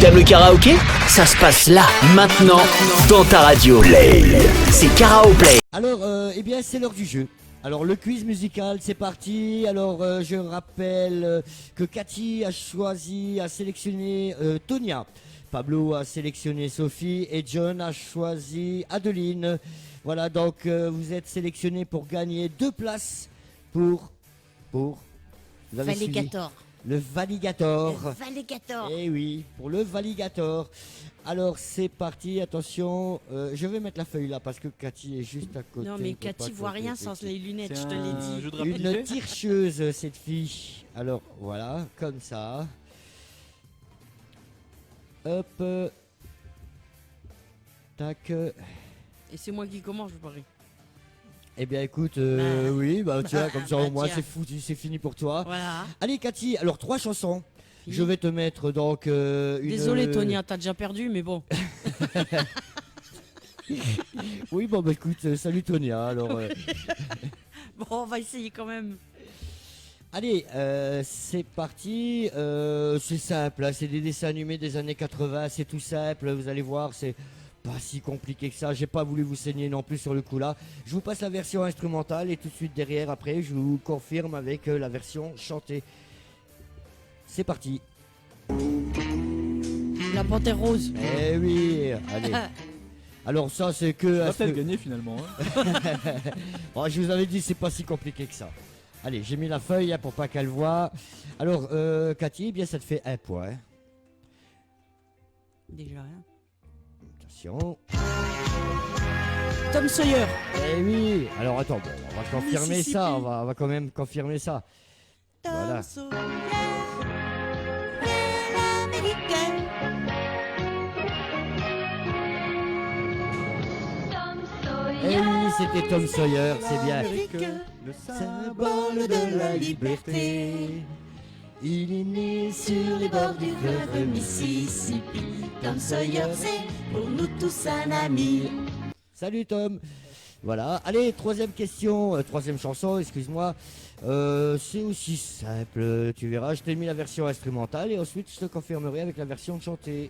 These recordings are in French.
T'aimes le karaoké? Ça se passe là, maintenant, dans ta radio. Play. C'est Karaoke Play. Alors, eh bien, c'est l'heure du jeu. Alors, le quiz musical, c'est parti. Alors, je rappelle que Cathy a sélectionné Tonia. Pablo a sélectionné Sophie et John a choisi Adeline. Voilà, donc vous êtes sélectionnés pour gagner 2 places pour vous avez suivi Valigator. le Valigator. Le Valigator. Eh oui, pour le Valigator. Alors c'est parti, attention, je vais mettre la feuille là parce que Cathy est juste à côté. Non, mais Cathy voit rien sans les lunettes, je te l'ai dit. Jeu de Une rapidité. tircheuse, cette fille. Alors voilà, comme ça. Hop. Tac. Et c'est moi qui commence, je parie. Eh bien écoute, Bah. oui, bah tiens, comme ça Bah, au moins tiens. c'est foutu, c'est fini pour toi. Voilà. Allez Cathy, alors 3 chansons. Fini. Je vais te mettre donc une... Désolé, Tonia, t'as déjà perdu, mais bon. Oui, bon bah écoute, salut Tonia, alors... Bon, on va essayer quand même. Allez, c'est parti. C'est simple, hein, c'est des dessins animés des années 80, c'est tout simple, vous allez voir, c'est pas si compliqué que ça. J'ai pas voulu vous saigner non plus sur le coup là. Je vous passe la version instrumentale et tout de suite derrière, après, je vous confirme avec la version chantée. C'est parti. La panthère rose. Eh oui, allez. Alors ça, c'est que... Ça va peut-être gagner finalement. Hein. Oh, je vous avais dit, c'est pas si compliqué que ça. Allez, j'ai mis la feuille hein, pour pas qu'elle voie. Alors, Cathy, eh bien ça te fait 1 point. Déjà, hein. Attention. Tom Sawyer. Eh oui. Alors attends, bon, on va confirmer Mississippi. ça. On va quand même confirmer ça. Voilà. Tom Sawyer. L'américain. Eh oui, c'était Tom Sawyer, c'est bien. Le Symbole de la liberté. Il est né sur les bords du fleuve Mississippi. Tom Sawyer, c'est pour nous tous un ami. Salut Tom. Voilà. Allez, troisième question, troisième chanson, excuse-moi. C'est aussi simple, tu verras. Je t'ai mis la version instrumentale et ensuite je te confirmerai avec la version chantée.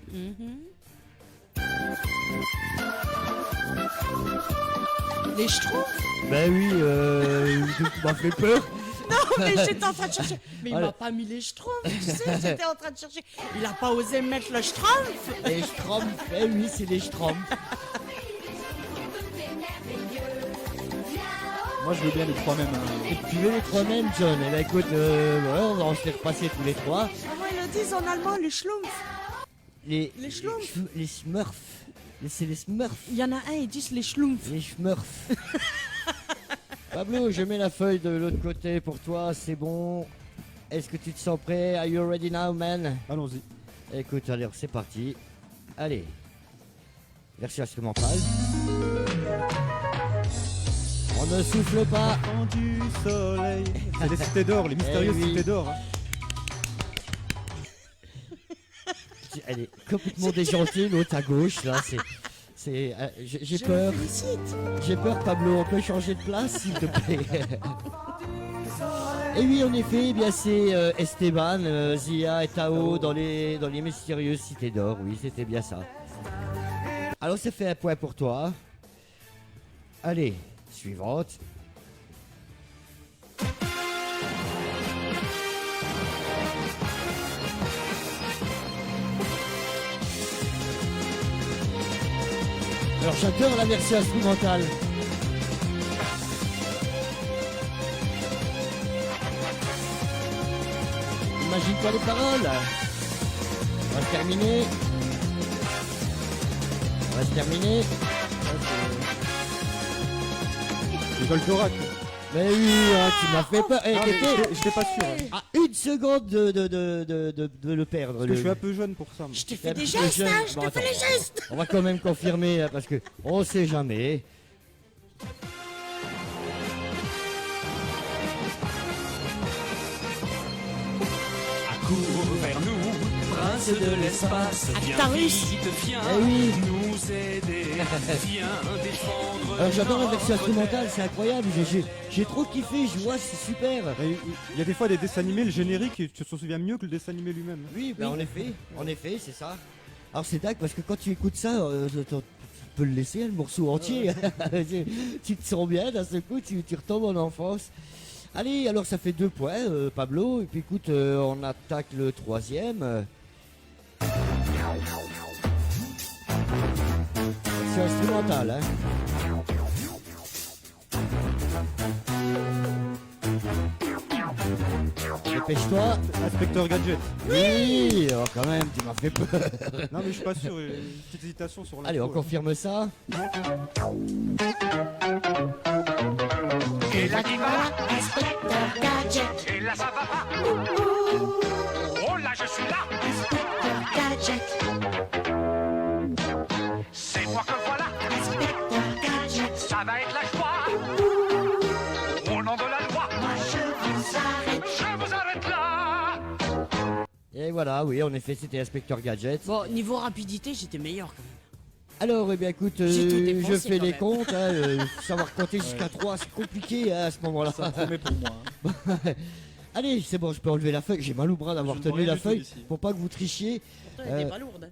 Les Schtroumpfs. Ben oui, tu m'as fait peur. Non, mais j'étais en train de chercher. Mais il Voilà. m'a pas mis les Schtroumpfs, tu sais, j'étais en train de chercher. Il a pas osé mettre le Schtroumpf. Les Schtroumpfs, eh oui, c'est les Schtroumpfs. Moi je veux bien les 3 mêmes. Et Hein. tu veux les 3 mêmes, John? Eh ben écoute, voilà, on va se les repasser tous les 3. Comment ils le disent en allemand, les Schlumpfs? Les Schtroumpfs. Les Smurfs. C'est les Smurfs. Il y en a un, ils disent les Schlumpfs. Les Smurfs. Pablo, je mets la feuille de l'autre côté pour toi, c'est bon. Est-ce que tu te sens prêt? Are you ready now, man? Allons-y. Écoute, allez, c'est parti. Allez. Version instrumentale. On ne souffle pas. Quand du soleil. C'est les cités d'or, les mystérieuses oui. cités d'or. Hein. Elle est complètement déjantée, l'autre à gauche, là, j'ai peur. J'ai peur, Pablo, on peut changer de place, s'il te plaît. Et oui, en effet, eh bien c'est Esteban, Zia et Tao dans les mystérieuses cités d'or. Oui, c'était bien ça. Alors, ça fait 1 point pour toi. Allez, suivante. Alors j'adore la version instrumentale. Imagine-toi les paroles. On va se terminer. On va se terminer. Les Goldorak. Mais oui, hein, tu m'as fait peur. Eh, Ah, mais t'étais j'étais pas sûr. Hein. à 1 seconde de le perdre. Parce que je suis un peu jeune pour ça. moi. Je t'ai T'es fait un des petit peu gestes, jeune. hein, je Bon, te fais attends, les gestes. On va quand même confirmer hein, parce que on sait jamais. Cours vers nous, prince de l'espace. Viens Actarus. vite, viens Eh oui. nous aider. Viens défendre. Alors j'adore la version notre instrumentale, c'est incroyable. J'ai trop kiffé, je vois, c'est super. Et il y a des fois des dessins animés, le générique, tu te souviens mieux que le dessin animé lui-même. Oui, ben en effet, c'est ça. Alors c'est dingue parce que quand tu écoutes ça, tu peux le laisser, le morceau entier. Tu te sens bien, d'un seul coup, tu retombes en enfance. Allez, alors ça fait 2 points, Pablo. Et puis écoute, on attaque le 3e. C'est instrumental, hein. Dépêche-toi. Inspecteur Gadget. Oui, oh, quand même, tu m'as fait peur. Non, mais je suis pas sûr. Une petite hésitation sur la. Allez, on confirme ça. Et là qui va, Inspecteur Gadget, et là ça va pas. Oh là je suis là, Inspecteur Gadget, c'est moi que voilà, Inspecteur Gadget. ça va être la joie. Au nom de la loi, Moi je vous arrête. je vous arrête là. Et voilà, oui, en effet, c'était Inspecteur Gadget. Bon, niveau rapidité, j'étais meilleur quand même. Alors, eh bien, écoute, J'ai tout dépensé je fais quand les même. comptes. Savoir compter jusqu'à 3, c'est compliqué hein, à ce moment-là. Ça promet pour moi. Hein. Allez, c'est bon, je peux enlever la feuille. J'ai mal au bras d'avoir Je ne vois tenu rien la du tout feuille ici. pour pas que vous trichiez. Pourtant, elle était pas lourde.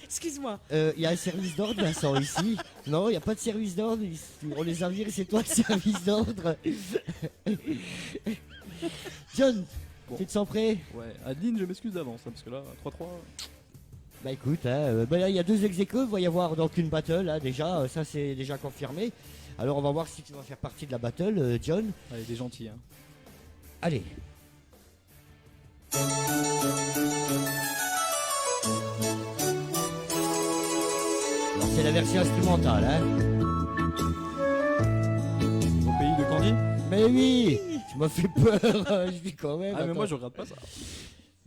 Excuse-moi. Il y a un service d'ordre, Vincent, ici. Non, il n'y a pas de service d'ordre. On les a virés, c'est toi le service d'ordre. John, Bon. tu te sens prêt? Ouais, Adeline, je m'excuse d'avance, hein, parce que là, 3-3. Bah écoute, hein, là, il y a 2 ex-aequo, il va y avoir donc une battle, hein, déjà, ça c'est déjà confirmé. Alors on va voir si tu vas faire partie de la battle, John. Allez, des gentils. Hein. Allez. Alors c'est la version instrumentale, hein. Au pays de Candy. Mais oui, tu m'as fait peur, je dis quand même. Ah, mais moi, attends. je regarde pas ça.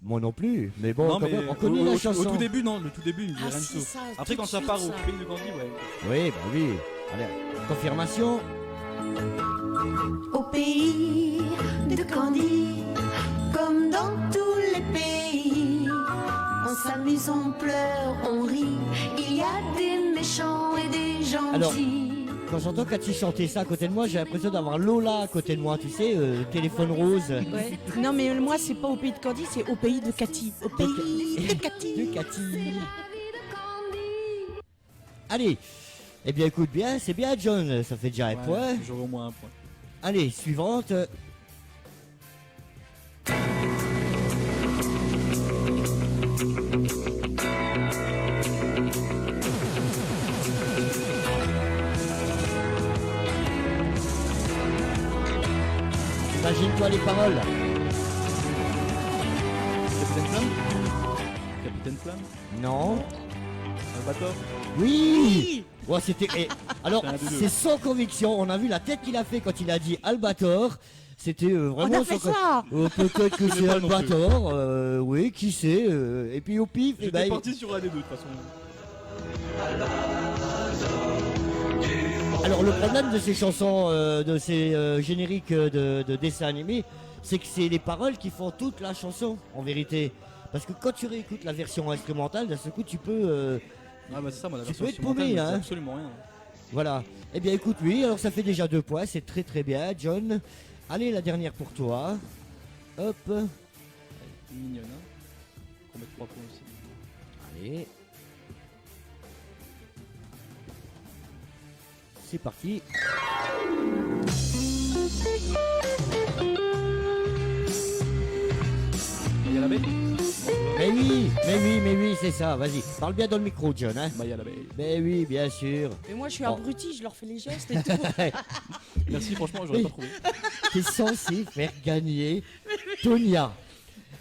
Moi non plus, mais bon, non, quand mais même, on connaît la chanson. Au tout début, non, le tout début, il me dit Ah, rien du c'est tout. ça, Après, tout quand de ça suite, part au ça. pays de Candy, ouais. Oui, bah oui. Allez, confirmation. Au pays de Candy, comme dans tous les pays, on s'amuse, on pleure, on rit. Il y a des méchants et des gentils. Alors, quand j'entends Cathy chanter ça à côté de moi, j'ai l'impression d'avoir Lola à côté de moi, tu sais, téléphone rose. Ouais. Non, mais moi, c'est pas au pays de Candy, c'est au pays de Cathy. Au pays de Cathy. De Cathy. Allez, eh bien écoute bien, c'est bien John, ça fait déjà un point. J'aurai au moins un point. Allez, suivante. Imagine-toi les paroles. Capitaine Flamme. Capitaine Flamme. Non. Albator. Oui. Ouais, c'était. Alors, C'est un des deux. c'est sans conviction. On a vu la tête qu'il a fait quand il a dit Albator. C'était On vraiment a fait sans ça. peut-être que Je c'est l'ai pas non plus. Albator. Oui, qui sait. Et puis au pif, eh J'étais ben, parti sur un des deux, de toute façon. alors le problème de ces chansons, de ces génériques de dessins animés, c'est que c'est les paroles qui font toute la chanson, en vérité. Parce que quand tu réécoutes la version instrumentale, d'un seul coup, tu peux. Ah, bah, c'est ça, moi, la Tu version peux être instrumentale, paumé, me dit hein. absolument rien. Voilà. Eh bien, écoute, oui, alors ça fait déjà 2 points, c'est très très bien, John. Allez, la dernière pour toi. Hop. Mignonne, hein. On met 3 points aussi. Allez. C'est parti. Il y a la baie. Mais oui, c'est ça, vas-y. Parle bien dans le micro, John, hein. Bah, il y a la baie. Mais oui, bien sûr. Et moi, je suis Oh. abruti, je leur fais les gestes et tout. Merci, franchement, j'aurais Oui. pas trouvé. T'es censé faire gagner Tonia.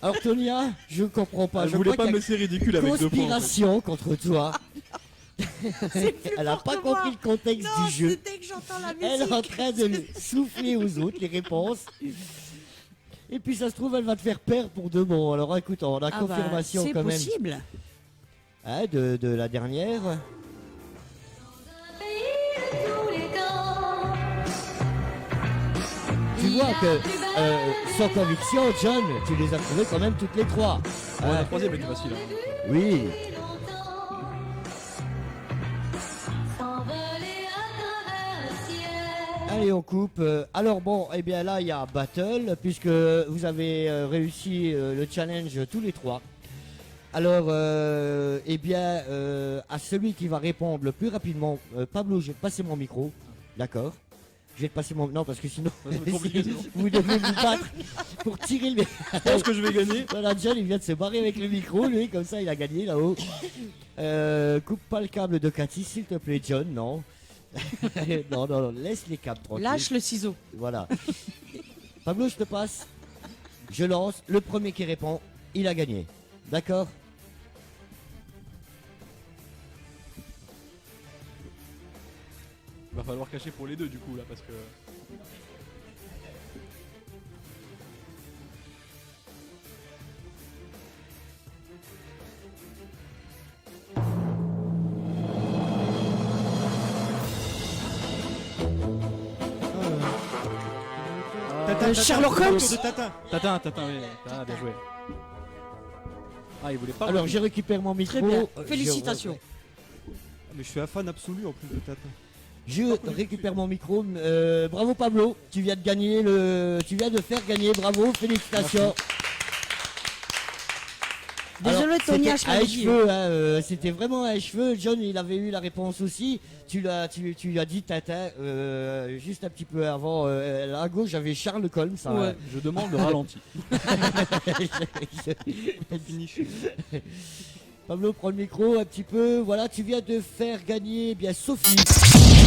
Alors Tonia, je comprends pas. Je Je voulais crois pas qu'il y me a laisser ridicule avec 2 points. En fait. conspiration contre toi. Elle a fort pas que compris moi. le contexte Non, du jeu. c'est dès que j'entends la musique. Elle est en train de souffler aux autres les réponses. Et puis ça se trouve, elle va te faire perdre pour de bon. Alors écoute, on a Ah bah, confirmation c'est quand même possible. hein, de la dernière. Tu vois que sans conviction, John, tu les as trouvées quand même toutes les 3. Ouais, la troisième était facile. Hein. Oui. Allez, on coupe. Alors bon, eh bien là, il y a battle, puisque vous avez réussi le challenge tous les trois. Alors, eh bien, à celui qui va répondre le plus rapidement, Pablo, je vais te passer mon micro, d'accord? Je vais te passer mon... Non, parce que sinon, vous devez vous battre pour tirer le... Je pense que je vais gagner. Voilà, John, il vient de se barrer avec le micro, lui, comme ça, il a gagné là-haut. Coupe pas le câble de Cathy, s'il te plaît, John, non. non, laisse les câbles tranquilles. Lâche le ciseau. Voilà. Pablo, je te passe. Je lance. Le premier qui répond, il a gagné. D'accord? Il va falloir cacher pour les deux du coup là parce que. Sherlock Holmes. Tatin, oui. Ah, bien joué. Ah, il voulait pas. Alors, je récupère mon micro. Très bien. Je- Félicitations. Mais je suis un fan absolu en plus de Tatin. Je récupère mon micro. Bravo Pablo, tu viens de gagner tu viens de faire gagner. Bravo, félicitations. Désolé, Alors, Tonia, je c'était à l'avais dit. cheveux, hein, c'était vraiment à cheveux. John, il avait eu la réponse aussi. Tu lui as dit Tintin juste un petit peu avant. Là à gauche, j'avais Charles Holmes. Ça, Ouais. Je demande le ralenti. Pablo, prends le micro un petit peu. Voilà, tu viens de faire gagner bien Sophie.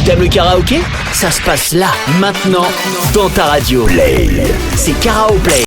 T'aimes le karaoké? Ça se passe là, maintenant, dans ta radio. Play. C'est Karaoplay.